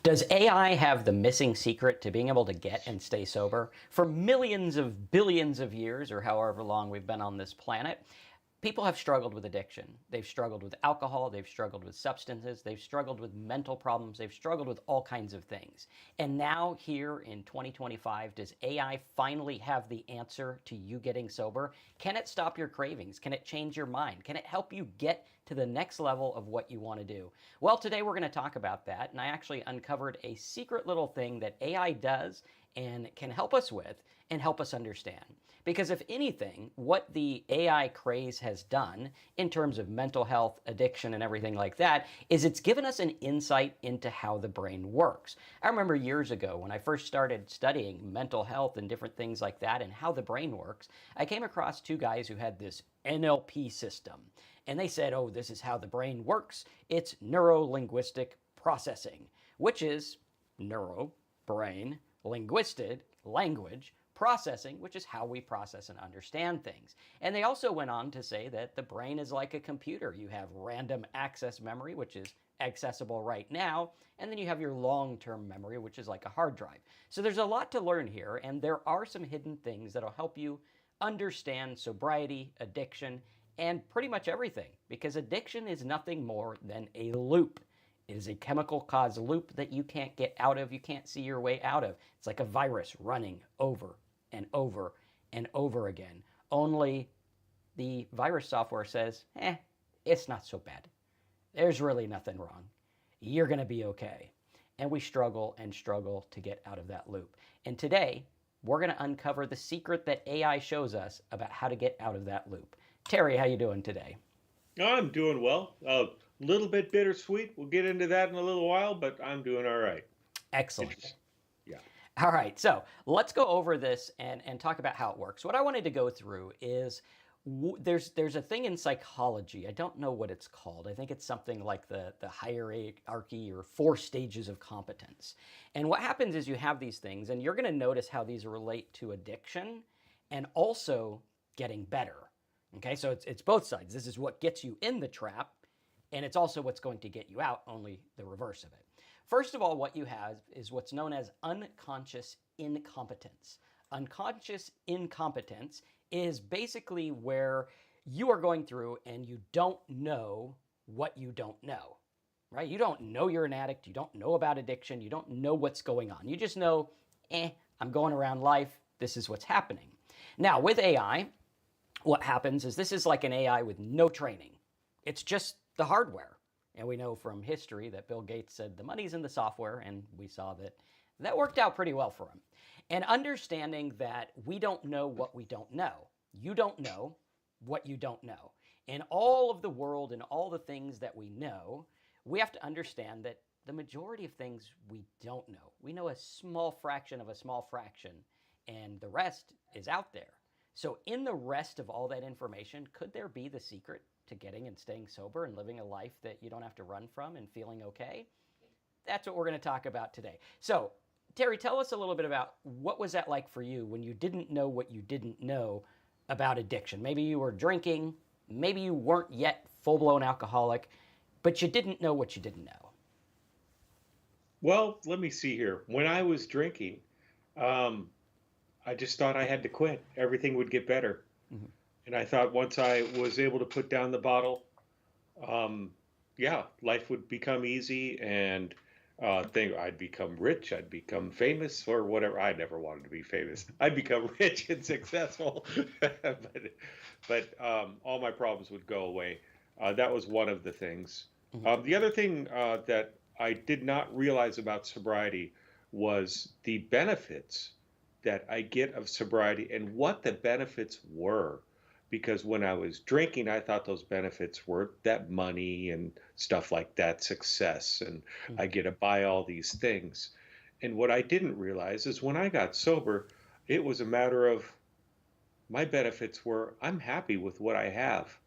Does AI have the missing secret to being able to get and stay sober? For millions of billions of years, or however long we've been on this planet, people have struggled with addiction. They've struggled with alcohol, they've struggled with substances, they've struggled with mental problems, they've struggled with all kinds of things. And now, here in 2025, does AI finally have the answer to you getting sober? Can it stop your cravings? Can it change your mind? Can it help you get to the next level of what you want to do? Well, today we're going to talk about that, and I actually uncovered a secret little thing that AI does and can help us with and help us understand. Because if anything, what the AI craze has done in terms of mental health, addiction, and everything like that is it's given us an insight into how the brain works. I remember years ago when I first started studying mental health and different things like that and how the brain works, I came across two guys who had this NLP system. And they said, oh, this is how the brain works. It's neuro-linguistic processing, which is neuro, brain, linguistic, language, processing, which is how we process and understand things. And they also went on to say that the brain is like a computer. You have random access memory, which is accessible right now, and then you have your long-term memory, which is like a hard drive. So there's a lot to learn here, and there are some hidden things that'll help you understand sobriety, addiction, and pretty much everything, because addiction is nothing more than a loop. It is a chemical caused loop that you can't get out of, you can't see your way out of. It's like a virus running over and over and over again. Only the virus software says, it's not so bad. There's really nothing wrong. You're going to be okay. And we struggle and struggle to get out of that loop. And today, we're going to uncover the secret that AI shows us about how to get out of that loop. Terry, how you doing today? I'm doing well. A little bit bittersweet. We'll get into that in a little while, but I'm doing all right. Excellent. Interesting. Yeah. All right, so let's go over this and talk about how it works. What I wanted to go through is there's a thing in psychology. I don't know what it's called. I think it's something like the hierarchy or 4 stages of competence. And what happens is you have these things, and you're going to notice how these relate to addiction and also getting better. Okay, so it's both sides. This is what gets you in the trap, and it's also what's going to get you out, only the reverse of it. First of all, what you have is what's known as unconscious incompetence. Unconscious incompetence is basically where you are going through and you don't know what you don't know, right? You don't know you're an addict. You don't know about addiction. You don't know what's going on. You just know, I'm going around life. This is what's happening. Now, with AI, what happens is this is like an AI with no training. It's just the hardware. And we know from history that Bill Gates said the money's in the software, and we saw that that worked out pretty well for him. And understanding that we don't know what we don't know. You don't know what you don't know. In all of the world and all the things that we know, we have to understand that the majority of things we don't know. We know a small fraction of a small fraction, and the rest is out there. So in the rest of all that information, could there be the secret to getting and staying sober and living a life that you don't have to run from and feeling okay? That's what we're going to talk about today. So, Terry, tell us a little bit about what was that like for you when you didn't know what you didn't know about addiction. Maybe you were drinking, maybe you weren't yet full-blown alcoholic, but you didn't know what you didn't know. Well, let me see here. When I was drinking, um, I just thought I had to quit. Everything would get better. Mm-hmm. And I thought once I was able to put down the bottle, um, yeah, life would become easy and I'd become rich, I'd become famous or whatever. I never wanted to be famous. I'd become rich and successful, but all my problems would go away. That was one of the things. Mm-hmm. The other thing that I did not realize about sobriety was the benefits that I get of sobriety and what the benefits were. Because when I was drinking, I thought those benefits were that money and stuff like that, success, and I get to buy all these things. And what I didn't realize is when I got sober, it was a matter of my benefits were I'm happy with what I have.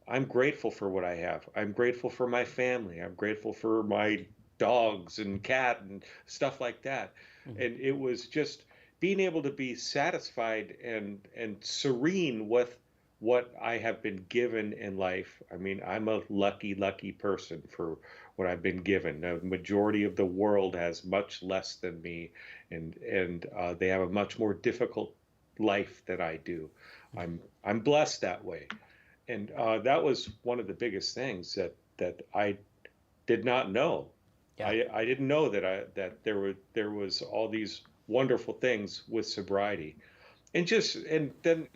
I'm grateful for what I have. I'm grateful for my family. I'm grateful for my dogs and cat and stuff like that. Mm-hmm. And it was just being able to be satisfied and serene with what I have been given in life. I mean, I'm a lucky, lucky person for what I've been given. The majority of the world has much less than me, and they have a much more difficult life than I do. I'm blessed that way, and that was one of the biggest things that I did not know. Yeah. I didn't know that there was all these wonderful things with sobriety, and then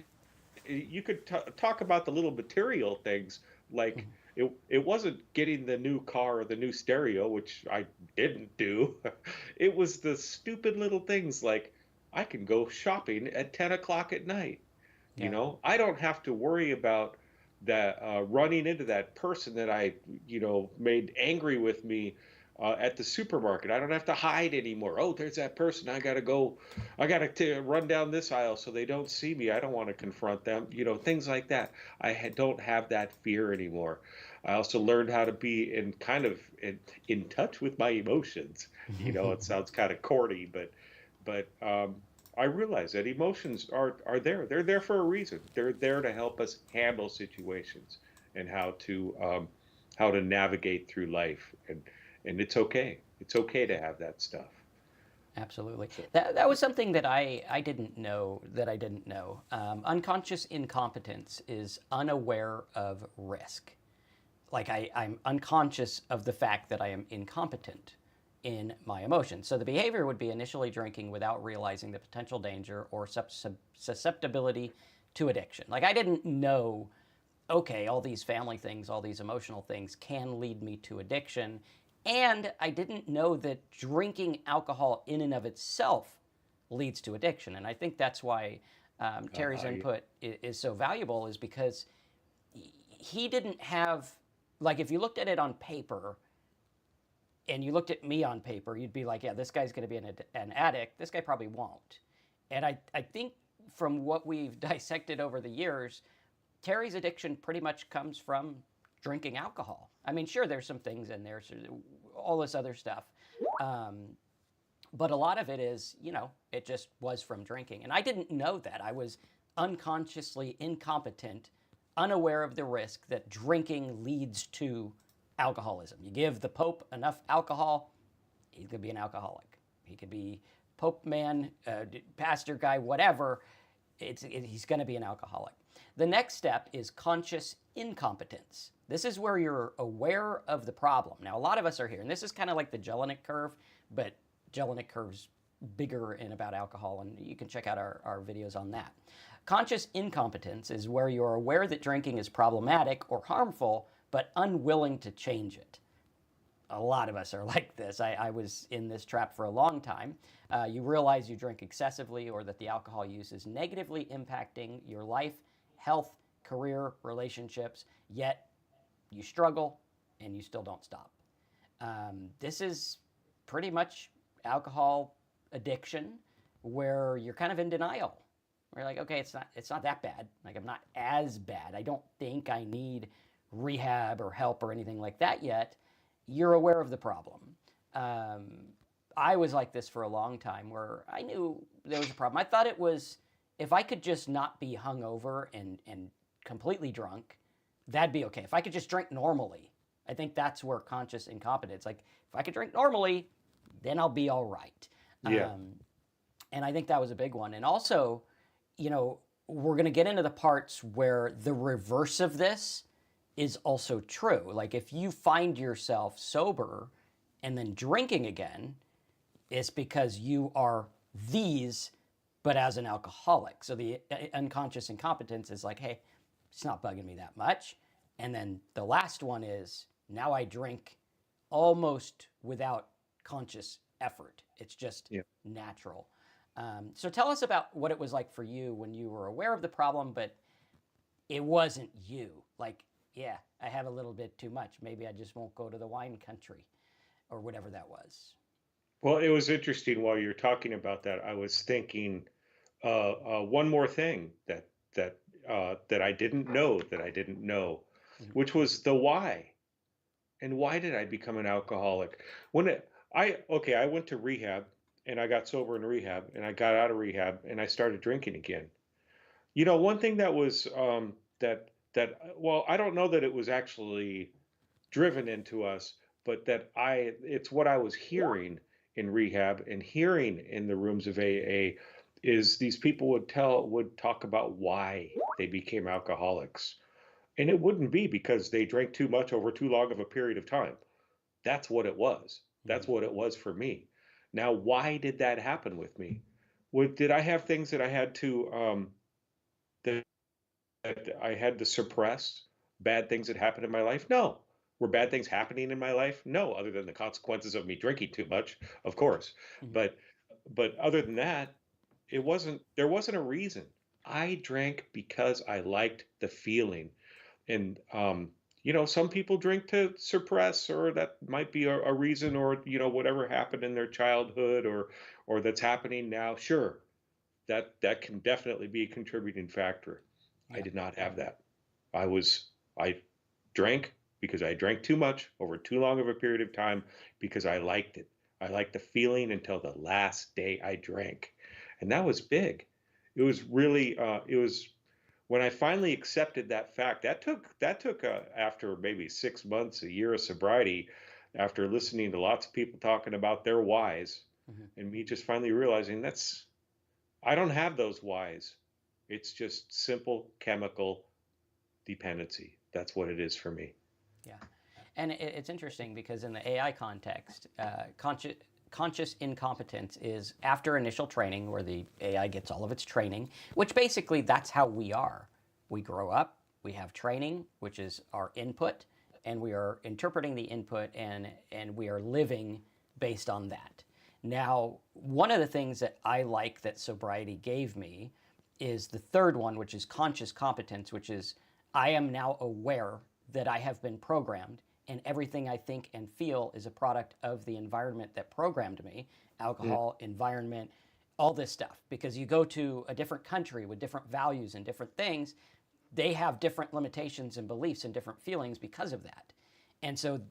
you could talk about the little material things like Mhm. it wasn't getting the new car or the new stereo, which I didn't do. It was the stupid little things like I can go shopping at 10 o'clock at night. Yeah. I don't have to worry about that running into that person that I, made angry with me at the supermarket. I don't have to hide anymore. Oh, there's that person. I gotta run down this aisle so they don't see me. I don't want to confront them. Things like that. Don't have that fear anymore. I also learned how to be in touch with my emotions. It sounds kind of corny, but I realize that emotions are there. They're there for a reason. They're there to help us handle situations and how to navigate through life. And it's okay. It's okay to have that stuff. Absolutely. So That was something that I didn't know that I didn't know. Unconscious incompetence is unaware of risk. Like I'm unconscious of the fact that I am incompetent in my emotions. So the behavior would be initially drinking without realizing the potential danger or susceptibility to addiction. Like I didn't know, okay, all these family things, all these emotional things can lead me to addiction. And I didn't know that drinking alcohol in and of itself leads to addiction. And I think that's why Terry's I input is so valuable, is because he didn't have, like, if you looked at it on paper and you looked at me on paper, you'd be like, yeah, this guy's going to be an addict. This guy probably won't. And I think from what we've dissected over the years, Terry's addiction pretty much comes from drinking alcohol. I mean, sure, there's some things in there, so all this other stuff. Um, but a lot of it is, it just was from drinking. And I didn't know that. I was unconsciously incompetent, unaware of the risk that drinking leads to alcoholism. You give the Pope enough alcohol, he could be an alcoholic. He could be Pope man, pastor guy, whatever. He's going to be an alcoholic. The next step is conscious incompetence. This is where you're aware of the problem. Now, a lot of us are here, and this is kind of like the Jelinek curve, but Jelinek curve's bigger in about alcohol, and you can check out our videos on that. Conscious incompetence is where you're aware that drinking is problematic or harmful, but unwilling to change it. A lot of us are like this. I was in this trap for a long time. You realize you drink excessively or that the alcohol use is negatively impacting your life, health, career, relationships, yet you struggle and you still don't stop. This is pretty much alcohol addiction, where you're kind of in denial. We're like, okay, it's not that bad. Like, I'm not as bad. I don't think I need rehab or help or anything like that yet. You're aware of the problem. Um, I was like this for a long time, where I knew there was a problem. I thought it was, if I could just not be hungover and completely drunk, that'd be okay. If I could just drink normally, I think that's where conscious incompetence. Like, if I could drink normally, then I'll be all right. Yeah. And I think that was a big one. And also, we're going to get into the parts where the reverse of this is also true. Like, if you find yourself sober and then drinking again, it's because you are these, but as an alcoholic. So the unconscious incompetence is like, hey, it's not bugging me that much. And then the last one is, now I drink almost without conscious effort. It's just Yeah. natural. So tell us about what it was like for you when you were aware of the problem, but it wasn't you. Like, yeah, I have a little bit too much. Maybe I just won't go to the wine country or whatever that was. Well, it was interesting while you're talking about that. I was thinking one more thing that I didn't know, Mhm. which was the why. And why did I become an alcoholic? When it, I okay, I went to rehab and I got sober in rehab and I got out of rehab and I started drinking again. One thing that was well, I don't know that it was actually driven into us, but it's what I was hearing in rehab and hearing in the rooms of AA is these people would talk about why they became alcoholics. And it wouldn't be because they drank too much over too long of a period of time. That's what it was. That's Mhm. what it was for me. Now, why did that happen with me? Did I have things that I had to that I had to suppress? Bad things that happened in my life? No. Were bad things happening in my life? No, other than the consequences of me drinking too much, of course. Mhm. But other than that, there wasn't a reason. I drank because I liked the feeling. And some people drink to suppress, or that might be a reason, or whatever happened in their childhood, or that's happening now. Sure, that can definitely be a contributing factor. I Yeah. did not have that. I drank because I drank too much over too long of a period of time because I liked it. I liked the feeling until the last day I drank, and that was big. It was really it was when I finally accepted that fact. That took after maybe 6 months, a year of sobriety, after listening to lots of people talking about their whys, Mhm. and me just finally realizing I don't have those whys. It's just simple chemical dependency. That's what it is for me. Yeah. And it's interesting because in the AI context, conscious incompetence is after initial training, where the AI gets all of its training, which basically that's how we are. We grow up, we have training, which is our input, and we are interpreting the input and we are living based on that. Now, one of the things that I like that sobriety gave me is the third one, which is conscious competence, which is I am now aware that I have been programmed and everything I think and feel is a product of the environment that programmed me, Mm, alcohol, environment, all this stuff. Because you go to a different country with different values and different things, they have different limitations and beliefs and different feelings because of that. And so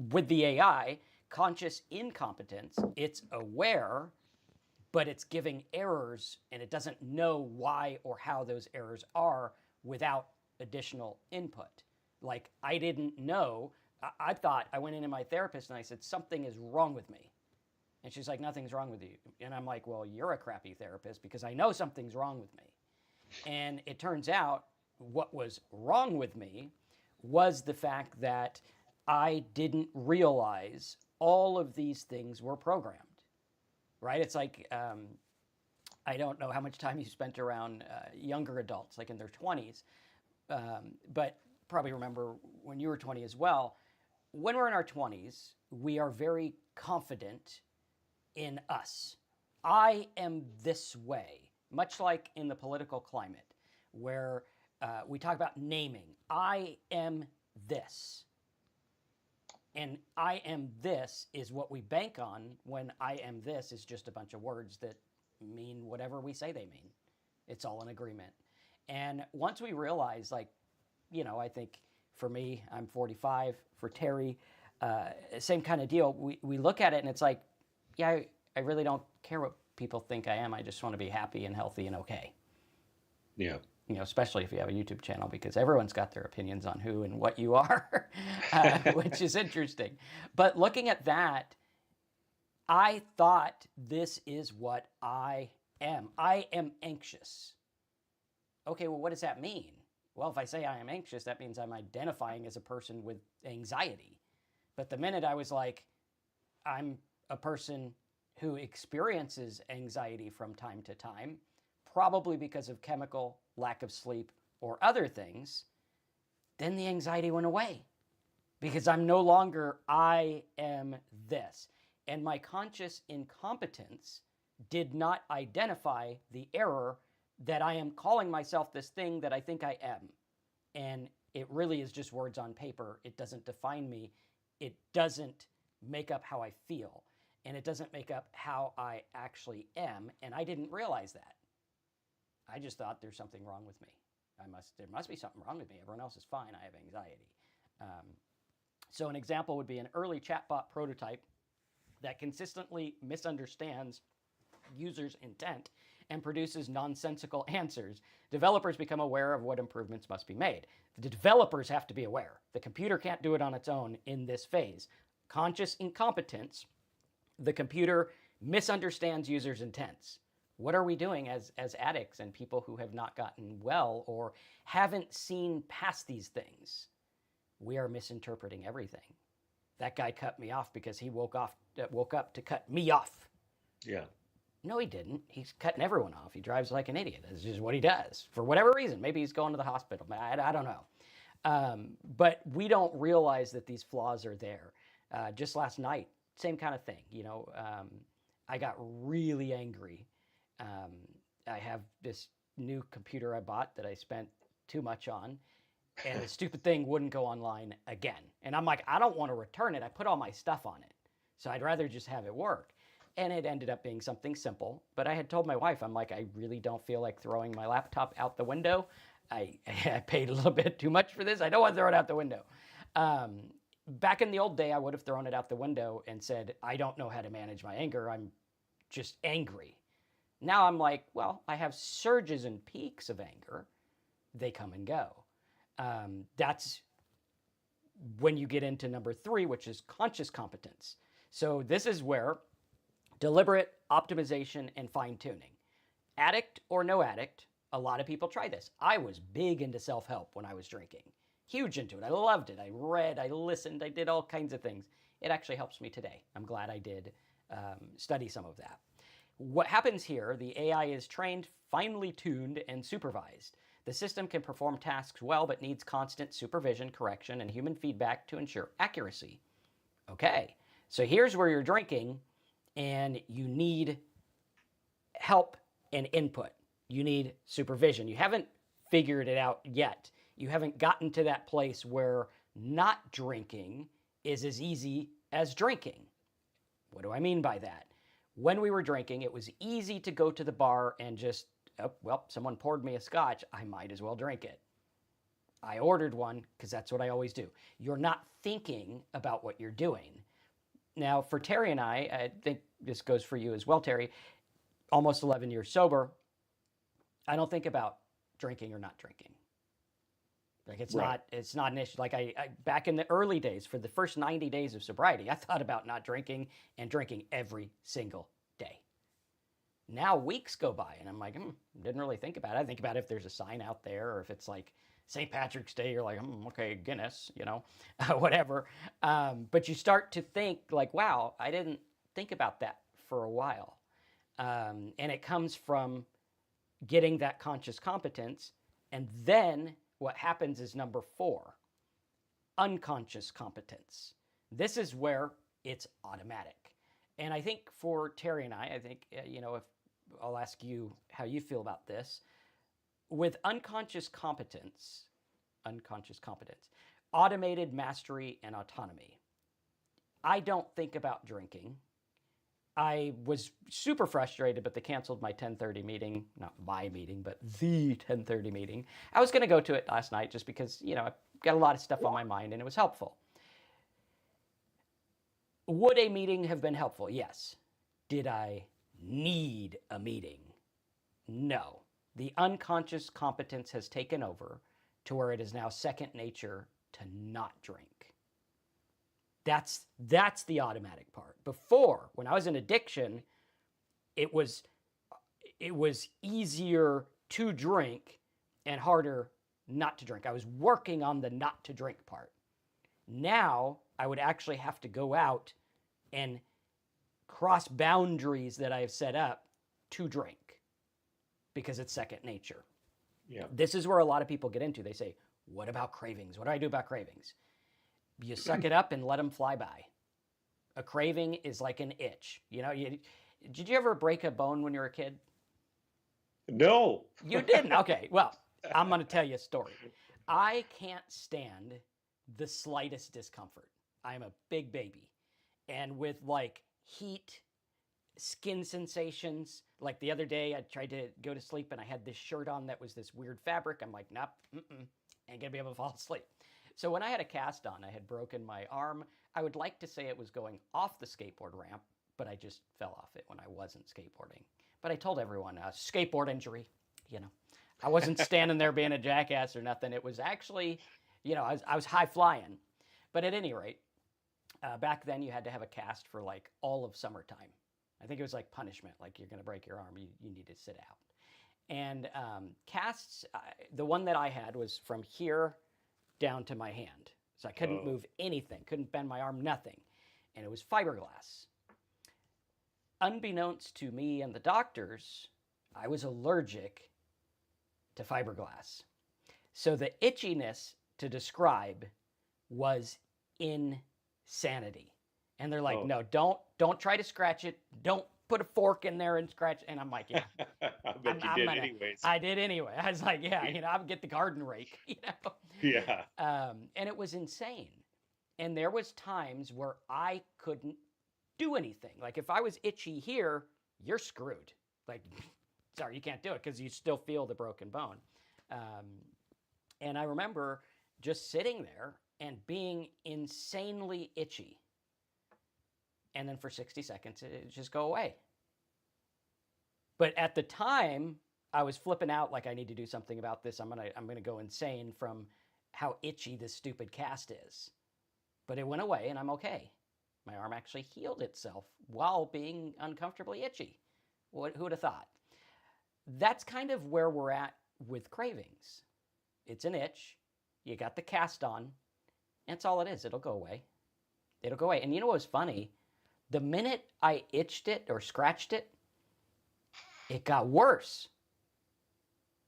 with the AI, conscious incompetence, it's aware, but it's giving errors and it doesn't know why or how those errors are without additional input. Like, I didn't know. I thought, I went into my therapist and I said, something is wrong with me. And she's like, nothing's wrong with you. And I'm like, well, you're a crappy therapist because I know something's wrong with me. And it turns out what was wrong with me was the fact that I didn't realize all of these things were programmed, right? It's like, I don't know how much time you spent around younger adults, like in their 20s, but probably remember when you were 20 as well. When we're in our 20s, we are very confident in us. I am this way, much like in the political climate, where we talk about naming. I am this. And I am this is what we bank on when I am this is just a bunch of words that mean whatever we say they mean. It's all an agreement. And once we realize, like, I think for me, I'm 45, for Terry, same kind of deal. We look at it and it's like, yeah, I really don't care what people think I am. I just want to be happy and healthy and okay. yeah. Especially if you have a YouTube channel, because everyone's got their opinions on who and what you are, which is interesting. But looking at that, I thought this is what I am. I am anxious. Okay, well, what does that mean? Well, if I say I am anxious, that means I'm identifying as a person with anxiety. But the minute I was like, I'm a person who experiences anxiety from time to time, probably because of chemical, lack of sleep, or other things, then the anxiety went away because I'm no longer, I am this. And my conscious incompetence did not identify the error that I am calling myself this thing that I think I am. And it really is just words on paper. It doesn't define me. It doesn't make up how I feel. And it doesn't make up how I actually am. And I didn't realize that. I just thought there's something wrong with me. There must be something wrong with me. Everyone else is fine. I have anxiety. Um, so an example would be an early chatbot prototype that consistently misunderstands users' intent and produces nonsensical answers, developers become aware of what improvements must be made. The developers have to be aware. The computer can't do it on its own in this phase. Conscious incompetence, the computer misunderstands users' intents. What are we doing as addicts and people who have not gotten well or haven't seen past these things? We are misinterpreting everything. That guy cut me off because he woke up to cut me off. Yeah. No, he didn't. He's cutting everyone off. He drives like an idiot. That's just what he does. For whatever reason. Maybe he's going to the hospital. I don't know. But we don't realize that these flaws are there. Just last night, same kind of thing. I got really angry. I have this new computer I bought that I spent too much on, and the stupid thing wouldn't go online again. And I'm like, I don't want to return it. I put all my stuff on it. So I'd rather just have it work. And it ended up being something simple. But I had told my wife, I'm like, I really don't feel like throwing my laptop out the window. I paid a little bit too much for this. I don't want to throw it out the window. Back in the old day, I would have thrown it out the window and said, I don't know how to manage my anger. I'm just angry. Now I'm like, well, I have surges and peaks of anger. They come and go. That's when you get into number 3, which is conscious competence. So this is where deliberate optimization and fine-tuning. Addict or no addict, a lot of people try this. I was big into self-help when I was drinking. Huge into it. I loved it. I read, I listened, I did all kinds of things. It actually helps me today. I'm glad I did study some of that. What happens here, the AI is trained, finely tuned, and supervised. The system can perform tasks well, but needs constant supervision, correction, and human feedback to ensure accuracy. Okay, so here's where you're drinking, and you need help and input. You need supervision. You haven't figured it out yet. You haven't gotten to that place where not drinking is as easy as drinking. What do I mean by that? When we were drinking, it was easy to go to the bar and just, oh, well, someone poured me a scotch. I might as well drink it. I ordered one because that's what I always do. You're not thinking about what you're doing. Now, for Terry and I think this goes for you as well, Terry, almost 11 years sober, I don't think about drinking or not drinking. Like it's not an issue. Like I back in the early days, for the first 90 days of sobriety, I thought about not drinking and drinking every single day. Now weeks go by and I'm like, didn't really think about it. I think about if there's a sign out there or if it's like St. Patrick's Day, you're like, okay, Guinness, whatever. But you start to think like, wow, I didn't think about that for a while. And it comes from getting that conscious competence. And then what happens is number 4, unconscious competence. This is where it's automatic. And I think for Terry and I think, if I'll ask you how you feel about this. With unconscious competence, automated mastery and autonomy. I don't think about drinking. I was super frustrated, but they canceled my 10:30 meeting, not my meeting, but the 10:30 meeting. I was going to go to it last night just because, I've got a lot of stuff on my mind and it was helpful. Would a meeting have been helpful? Yes. Did I need a meeting? No. The unconscious competence has taken over to where it is now second nature to not drink. That's the automatic part. Before, when I was in addiction, it was easier to drink and harder not to drink. I was working on the not to drink part. Now, I would actually have to go out and cross boundaries that I have set up to drink because it's second nature. Yeah. This is where a lot of people get into. They say, what about cravings? What do I do about cravings? You suck it up and let them fly by. A craving is like an itch. Did you ever break a bone when you were a kid? No. You didn't? Okay. Well, I'm going to tell you a story. I can't stand the slightest discomfort. I'm a big baby. And with like heat, skin sensations, like the other day I tried to go to sleep and I had this shirt on that was this weird fabric. I'm like, nope, ain't gonna be able to fall asleep. So when I had a cast on, I had broken my arm. I would like to say it was going off the skateboard ramp, but I just fell off it when I wasn't skateboarding. But I told everyone, skateboard injury, you know. I wasn't standing there being a jackass or nothing. It was actually, I was high flying. But at any rate, back then you had to have a cast for like all of summertime. I think it was like punishment, like you're going to break your arm, you need to sit out. And casts, the one that I had was from here down to my hand. So I couldn't Oh, move anything, couldn't bend my arm, nothing. And it was fiberglass. Unbeknownst to me and the doctors, I was allergic to fiberglass. So the itchiness to describe was insanity. And they're like, oh. no, don't try to scratch it. Don't put a fork in there and scratch. And I'm like, yeah, I bet I'm, you I'm did gonna. anyways. I did anyway. I was like, yeah, I would get the garden rake, Yeah. And it was insane. And there was times where I couldn't do anything. Like if I was itchy here, you're screwed. Like, sorry, you can't do it because you still feel the broken bone. Um, and I remember just sitting there and being insanely itchy. And then for 60 seconds, it just go away. But at the time, I was flipping out like I need to do something about this. I'm gonna go insane from how itchy this stupid cast is. But it went away and I'm okay. My arm actually healed itself while being uncomfortably itchy. Who would have thought? That's kind of where we're at with cravings. It's an itch. You got the cast on. That's all it is. It'll go away. It'll go away. And you know what was funny? The minute I itched it or scratched it, it got worse.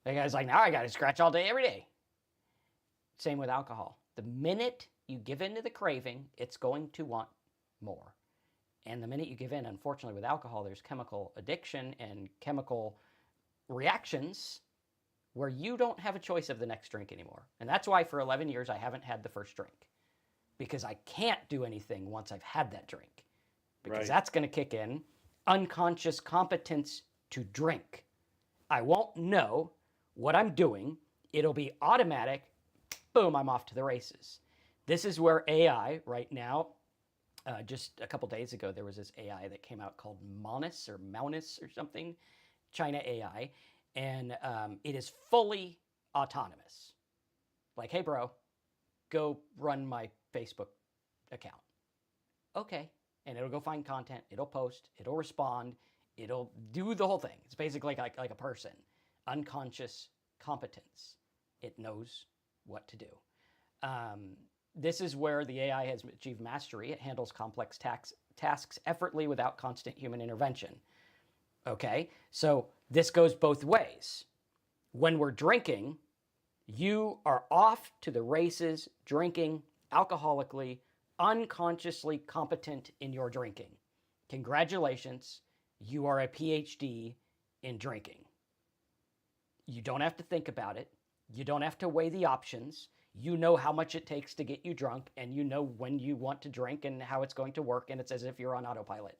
Like I was like, now I got to scratch all day, every day. Same with alcohol. The minute you give in to the craving, it's going to want more. And the minute you give in, unfortunately, with alcohol, there's chemical addiction and chemical reactions where you don't have a choice of the next drink anymore. And that's why for 11 years I haven't had the first drink, because I can't do anything once I've had that drink, because Right. that's going to kick in unconscious competence to drink. I won't know what I'm doing. It'll be automatic. Boom, I'm off to the races. This is where AI right now, just a couple days ago, there was this AI that came out called Monis or something, China AI, and it is fully autonomous. Like, hey, bro, go run my Facebook account. Okay. And it'll go find content, it'll post, it'll respond, it'll do the whole thing. It's basically like a person. Unconscious competence. It knows what to do. This is where the AI has achieved mastery. It handles complex tasks effortlessly without constant human intervention. Okay, so this goes both ways. When we're drinking, you are off to the races drinking alcoholically, unconsciously competent in your drinking. Congratulations, you are a PhD in drinking. You don't have to think about it. You don't have to weigh the options. You know how much it takes to get you drunk, and you know when you want to drink and how it's going to work, and it's as if you're on autopilot.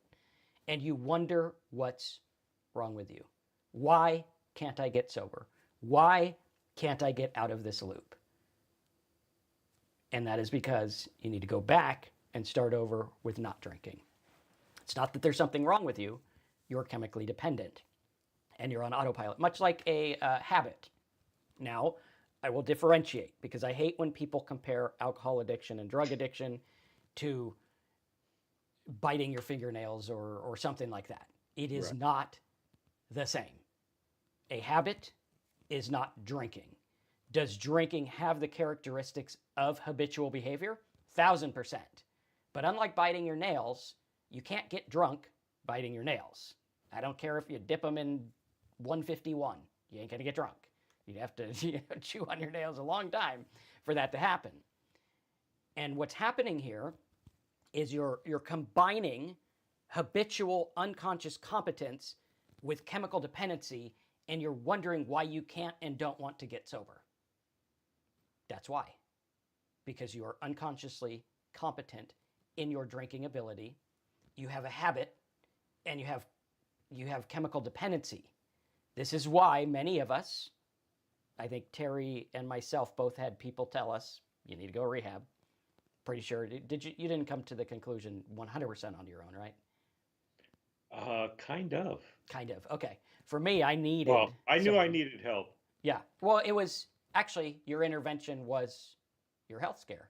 And you wonder what's wrong with you. Why can't I get sober? Why can't I get out of this loop? And that is because you need to go back and start over with not drinking. It's not that there's something wrong with you. You're chemically dependent and you're on autopilot, much like a habit. Now, I will differentiate because I hate when people compare alcohol addiction and drug addiction to biting your fingernails or something like that. It is Right. not the same. A habit is not drinking. Does drinking have the characteristics of habitual behavior? 1000%. But unlike biting your nails, you can't get drunk biting your nails. I don't care if you dip them in 151. You ain't gonna get drunk. You'd have to chew on your nails a long time for that to happen. And what's happening here is you're combining habitual unconscious competence with chemical dependency, and you're wondering why you can't and don't want to get sober. That's why. Because you are unconsciously competent in your drinking ability. You have a habit, and you have chemical dependency. This is why many of us, I think Terry and myself both had people tell us, you need to go to rehab. Pretty sure. You didn't come to the conclusion 100% on your own, right? Kind of. Kind of. Okay. For me, I needed Well, I knew I someone. needed help. Yeah. Well, it was actually your intervention was your health scare.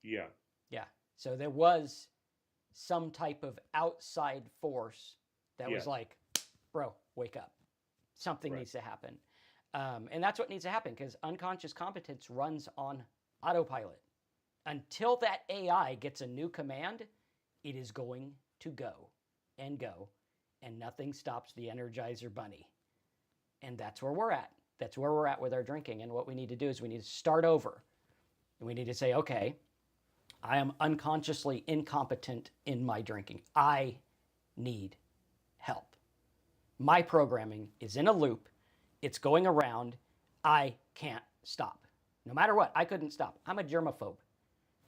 Yeah, Yeah. So there was some type of outside force that was yes, like, bro, wake up. Something right. needs to happen. And that's what needs to happen because unconscious competence runs on autopilot. Until that AI gets a new command, it is going to go, and nothing stops the Energizer Bunny. And that's where we're at. That's where we're at with our drinking. And what we need to do is we need to start over. And we need to say, okay, I am unconsciously incompetent in my drinking. I need help. My programming is in a loop. It's going around. I can't stop. No matter what, I couldn't stop. I'm a germaphobe.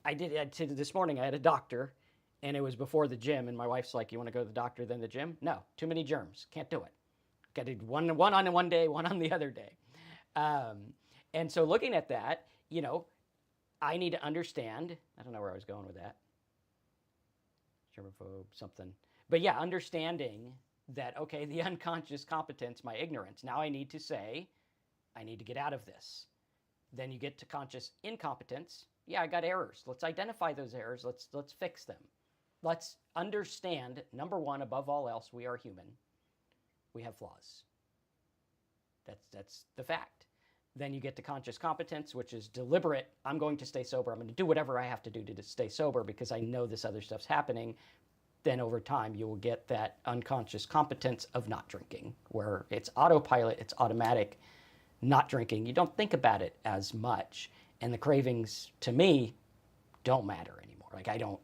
This morning, I had a doctor, and it was before the gym, and my wife's like, you want to go to the doctor then the gym? No, too many germs. Can't do it. Got to do one on one day, one on the other day. Um, and so looking at that, I need to understand. I don't know where I was going with that. Germaphobe, something. But yeah, understanding that, okay, the unconscious competence, my ignorance. Now I need to say, I need to get out of this. Then you get to conscious incompetence. Yeah, I got errors. Let's identify those errors. Let's fix them. Let's understand, number one, above all else, we are human. We have flaws. That's the fact. Then you get to conscious competence, which is deliberate. I'm going to stay sober. I'm going to do whatever I have to do to stay sober because I know this other stuff's happening. Then over time, you will get that unconscious competence of not drinking, where it's autopilot, it's automatic. Not drinking, you don't think about it as much, and the cravings to me don't matter anymore. Like I don't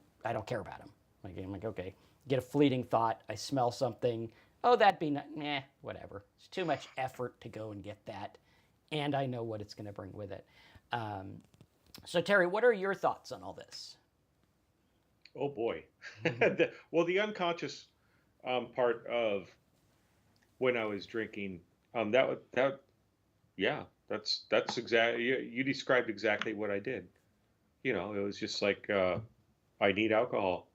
care about them. Like I'm like, okay, get a fleeting thought. I smell something. Oh, that'd be whatever. It's too much effort to go and get that, and I know what it's going to bring with it. So Terry, what are your thoughts on all this? Oh boy. Well, the unconscious part of when I was drinking, yeah, that's exactly you described exactly what I did. It was just like I need alcohol.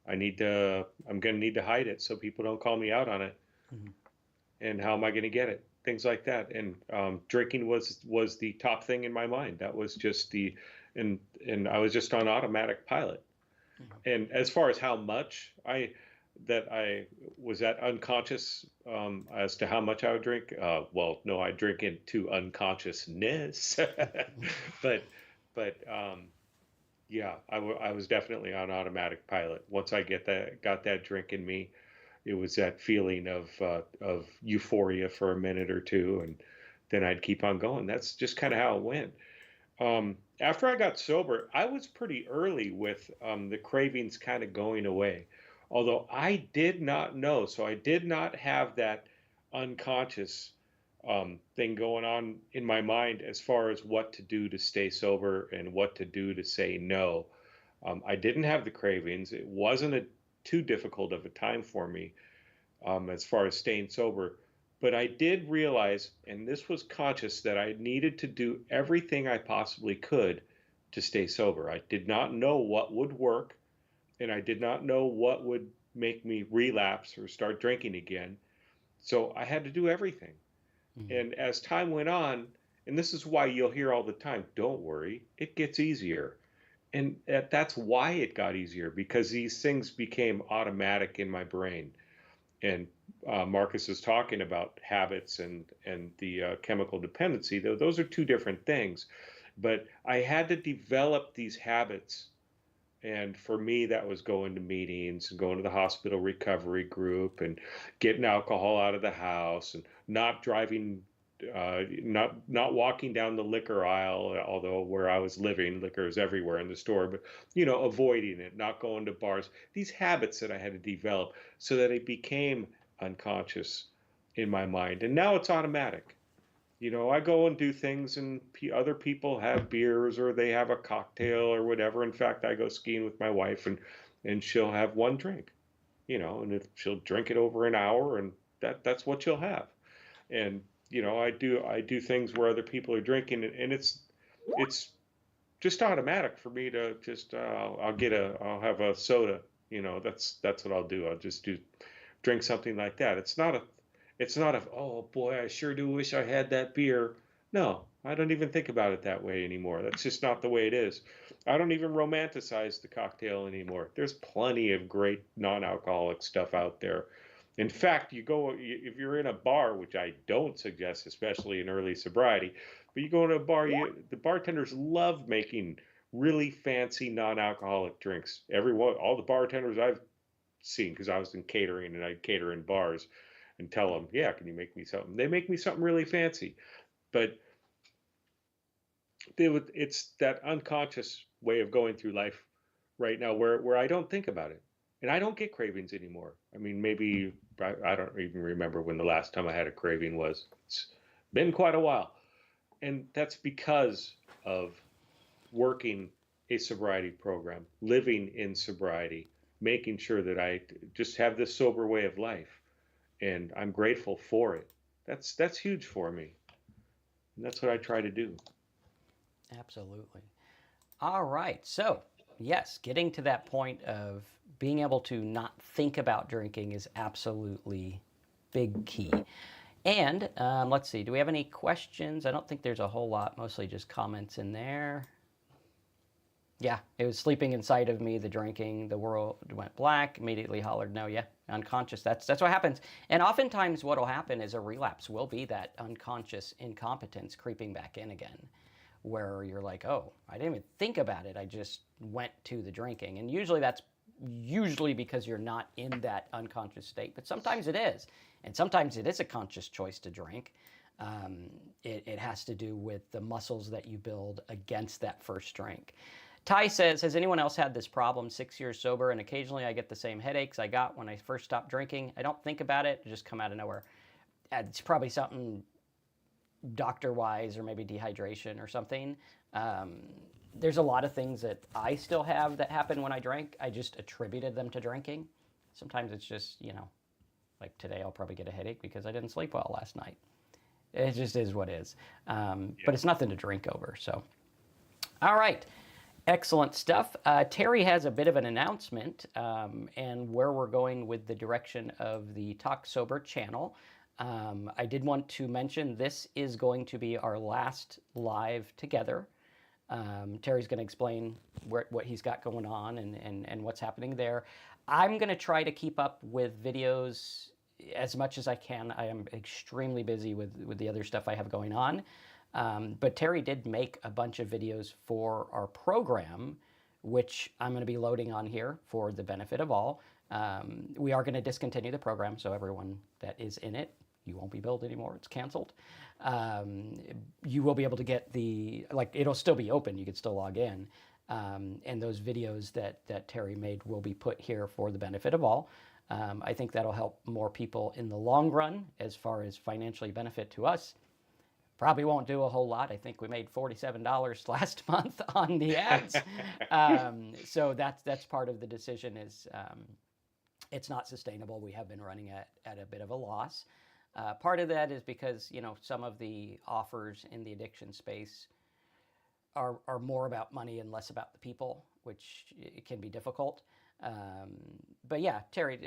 I'm going to need to hide it so people don't call me out on it. Mm-hmm. And how am I going to get it? Things like that. And drinking was the top thing in my mind. That was just and I was just on automatic pilot. Mm-hmm. And as far as how much I was that unconscious as to how much I would drink. Well, no, I drink into unconsciousness, but yeah, I was definitely on automatic pilot. Once I got that drink in me, it was that feeling of euphoria for a minute or two, and then I'd keep on going. That's just kind of how it went. After I got sober, I was pretty early with the cravings kind of going away. Although I did not know, so I did not have that unconscious thing going on in my mind as far as what to do to stay sober and what to do to say no. I didn't have the cravings. It wasn't too difficult of a time for me as far as staying sober. But I did realize, and this was conscious, that I needed to do everything I possibly could to stay sober. I did not know what would work, and I did not know what would make me relapse or start drinking again. So I had to do everything. Mm-hmm. And as time went on, and this is why you'll hear all the time, don't worry, it gets easier. And that's why it got easier, because these things became automatic in my brain. And Marcus is talking about habits and the chemical dependency. Though those are two different things, but I had to develop these habits. And for me, that was going to meetings and going to the hospital recovery group and getting alcohol out of the house and not driving, not walking down the liquor aisle. Although where I was living, liquor is everywhere in the store, but avoiding it, not going to bars. These habits that I had to develop so that it became unconscious in my mind, and now it's automatic. I go and do things, and other people have beers or they have a cocktail or whatever. In fact, I go skiing with my wife, and she'll have one drink, and if she'll drink it over an hour, and that's what she'll have. And I do things where other people are drinking, and it's just automatic for me to just I'll have a soda. That's what I'll do. I'll just do drink something like that. It's not a, oh boy, I sure do wish I had that beer. No, I don't even think about it that way anymore. That's just not the way it is. I don't even romanticize the cocktail anymore. There's plenty of great non-alcoholic stuff out there. In fact, if you're in a bar, which I don't suggest, especially in early sobriety, but you go in a bar, the bartenders love making really fancy non-alcoholic drinks. All the bartenders I've seen, because I was in catering and I'd cater in bars and tell them, yeah, can you make me something? They make me something really fancy. But it's that unconscious way of going through life right now where I don't think about it. And I don't get cravings anymore. I mean, maybe I don't even remember when the last time I had a craving was. It's been quite a while. And that's because of working a sobriety program, living in sobriety, making sure that I just have this sober way of life. And I'm grateful for it. That's huge for me. And that's what I try to do. Absolutely. All right. So, yes, getting to that point of being able to not think about drinking is absolutely big key. And let's see, do we have any questions? I don't think there's a whole lot, mostly just comments in there. Yeah, it was sleeping inside of me, the drinking, the world went black, immediately hollered, no, yeah, unconscious. That's what happens. And oftentimes what will happen is a relapse will be that unconscious incompetence creeping back in again, where you're like, oh, I didn't even think about it. I just went to the drinking. And usually that's because you're not in that unconscious state, but sometimes it is. And sometimes it is a conscious choice to drink. It has to do with the muscles that you build against that first drink. Ty says, has anyone else had this problem? 6 years sober, and occasionally I get the same headaches I got when I first stopped drinking. I don't think about it, just come out of nowhere. It's probably something doctor-wise or maybe dehydration or something. There's a lot of things that I still have that happened when I drank. I just attributed them to drinking. Sometimes it's just, like today I'll probably get a headache because I didn't sleep well last night. It just is what it is. But it's nothing to drink over. So, all right. Excellent stuff. Terry has a bit of an announcement and where we're going with the direction of the Talk Sober channel. I did want to mention this is going to be our last live together. Terry's going to explain what he's got going on and what's happening there. I'm going to try to keep up with videos as much as I can. I am extremely busy with the other stuff I have going on. But Terry did make a bunch of videos for our program, which I'm going to be loading on here for the benefit of all. We are going to discontinue the program, so everyone that is in it, you won't be billed anymore. It's canceled. You will be able to get it'll still be open. You can still log in. And those videos that Terry made will be put here for the benefit of all. I think that'll help more people in the long run as far as financially benefit to us. Probably won't do a whole lot. I think we made $47 last month on the ads. So that's part of the decision is it's not sustainable. We have been running at a bit of a loss. Part of that is because, some of the offers in the addiction space are more about money and less about the people, which it can be difficult. But yeah, Terry,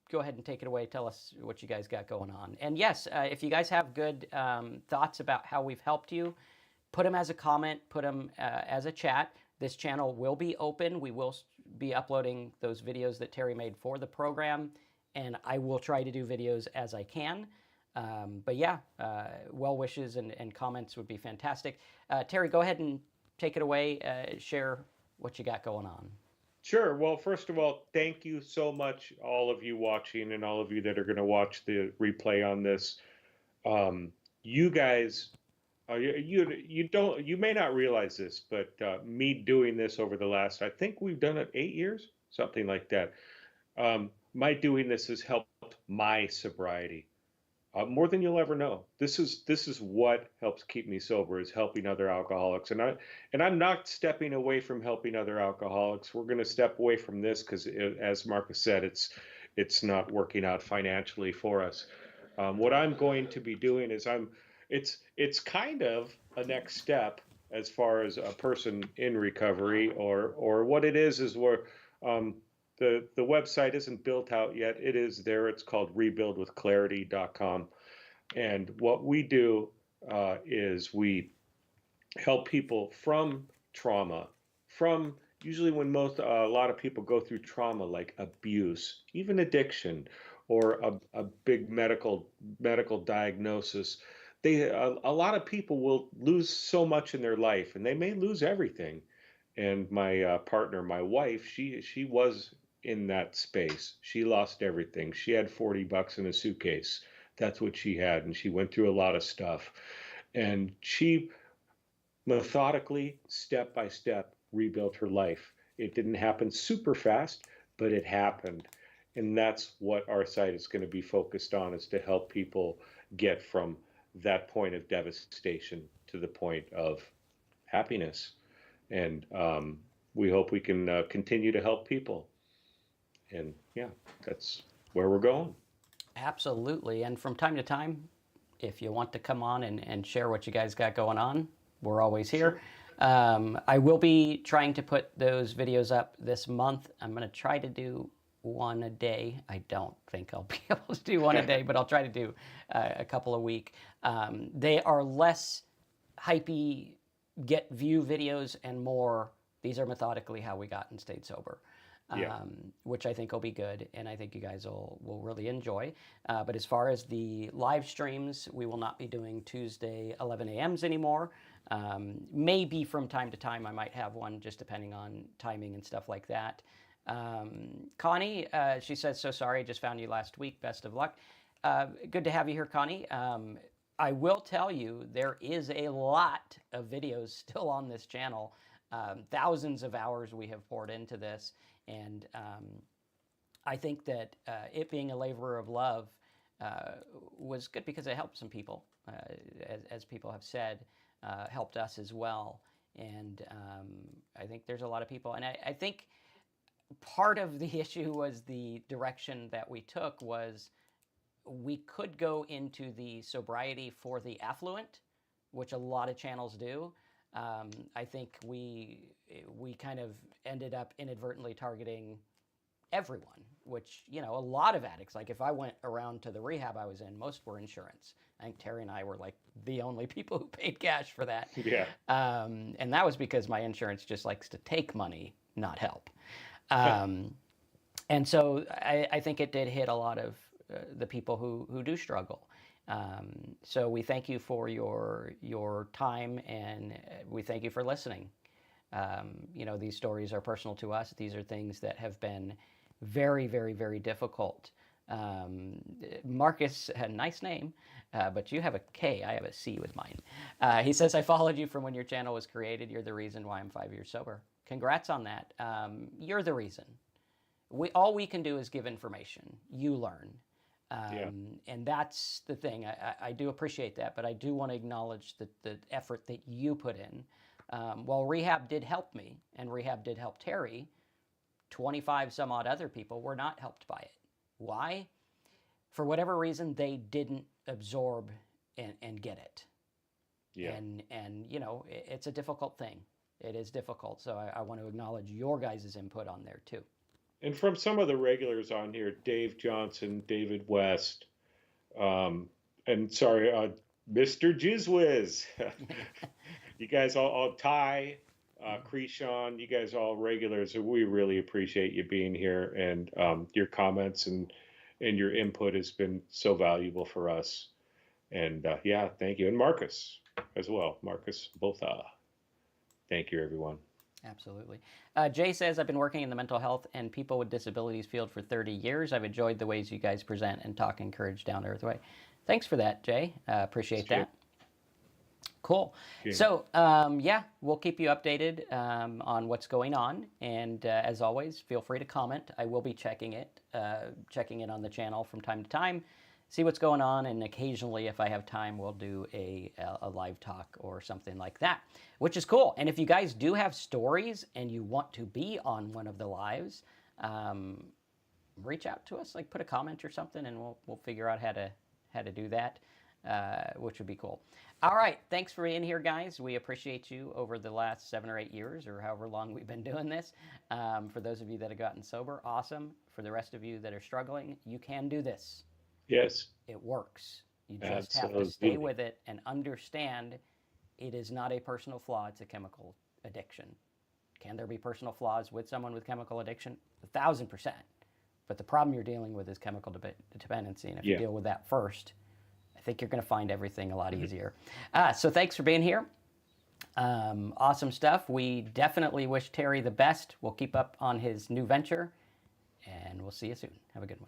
go ahead and take it away. Tell us what you guys got going on. And yes, if you guys have good thoughts about how we've helped you, put them as a comment, put them as a chat. This channel will be open. We will be uploading those videos that Terry made for the program, and I will try to do videos as I can. But yeah, well wishes and comments would be fantastic. Terry, go ahead and take it away. Share what you got going on. Sure. Well, first of all, thank you so much, all of you watching and all of you that are going to watch the replay on this. You guys, you may not realize this, but me doing this over the last, I think we've done it 8 years, something like that. My doing this has helped my sobriety more than you'll ever know. This is what helps keep me sober, is helping other alcoholics. And I'm not stepping away from helping other alcoholics. We're going to step away from this because, as Marcus said, it's not working out financially for us. What I'm going to be doing is it's kind of a next step as far as a person in recovery, or what it is where the website isn't built out yet. It is there. It's called rebuildwithclarity.com. And what we do is we help people from trauma, from usually when a lot of people go through trauma like abuse, even addiction, or a big medical diagnosis. A lot of people will lose so much in their life, and they may lose everything. And my partner, my wife, she was in that space. She lost everything. She had $40 in a suitcase. That's what she had, and she went through a lot of stuff. And she methodically, step by step, rebuilt her life. It didn't happen super fast, but it happened. And that's what our site is going to be focused on, is to help people get from that point of devastation to the point of happiness. And we hope we can continue to help people. And yeah, that's where we're going. Absolutely. And from time to time, if you want to come on and share what you guys got going on, we're always here. Sure. I will be trying to put those videos up this month. I'm going to try to do one a day. I don't think I'll be able to do one a day, but I'll try to do a couple a week. They are less hypey, get view videos, and more, these are methodically how we got and stayed sober. Yeah. Which I think will be good, and I think you guys will really enjoy. But as far as the live streams, we will not be doing Tuesday 11 a.m.s anymore. Maybe from time to time I might have one, just depending on timing and stuff like that. Connie, she says, so sorry, just found you last week. Best of luck. Good to have you here, Connie. I will tell you, there is a lot of videos still on this channel. Thousands of hours we have poured into this. And I think that it being a labor of love was good because it helped some people, as people have said, helped us as well. And I think there's a lot of people. And I think part of the issue was the direction that we took was we could go into the sobriety for the affluent, which a lot of channels do. I think we kind of ended up inadvertently targeting everyone, which, a lot of addicts, like if I went around to the rehab I was in, most were insurance. I think Terry and I were like the only people who paid cash for that. Yeah. And that was because my insurance just likes to take money, not help. And so I think it did hit a lot of the people who do struggle. So we thank you for your time, and we thank you for listening. These stories are personal to us. These are things that have been very, very, very difficult. Marcus had a nice name, but you have a K. I have a C with mine. He says, I followed you from when your channel was created. You're the reason why I'm 5 years sober. Congrats on that. You're the reason. All we can do is give information. You learn. Yeah. And that's the thing. I do appreciate that, but I do want to acknowledge the effort that you put in. While rehab did help me, and rehab did help Terry, 25 some odd other people were not helped by it. Why? For whatever reason, they didn't absorb and get it. Yeah. And it's a difficult thing. It is difficult. So I want to acknowledge your guys' input on there too. And from some of the regulars on here, Dave Johnson, David West, and sorry, Mr. Jizwiz. You guys all Ty, Krishan, you guys all regulars. We really appreciate you being here, and your comments and your input has been so valuable for us. And yeah, thank you. And Marcus as well. Marcus Botha. Thank you, everyone. Absolutely. Jay says, I've been working in the mental health and people with disabilities field for 30 years. I've enjoyed the ways you guys present and talk encourage down to earth way. Thanks for that, Jay. Appreciate that. Cool. Okay. So, yeah, we'll keep you updated on what's going on. And as always, feel free to comment. I will be checking it on the channel from time to time, see what's going on. And occasionally, if I have time, we'll do a live talk or something like that, which is cool. And if you guys do have stories and you want to be on one of the lives, reach out to us, like put a comment or something, and we'll figure out how to do that. which would be cool. All right, thanks for being here, guys. We appreciate you over the last 7 or 8 years, or however long we've been doing this. For those of you that have gotten sober, awesome. For the rest of you that are struggling, you can do this. Yes, It works. You just have to stay absolutely. with it and understand it is not a personal flaw, it's a chemical addiction. Can there be personal flaws with someone with chemical addiction? 1,000%. But the problem you're dealing with is chemical dependency. And if you Yeah. deal with that first, I think you're going to find everything a lot easier. So thanks for being here. Awesome stuff. We definitely wish Terry the best. We'll keep up on his new venture, and we'll see you soon. Have a good one.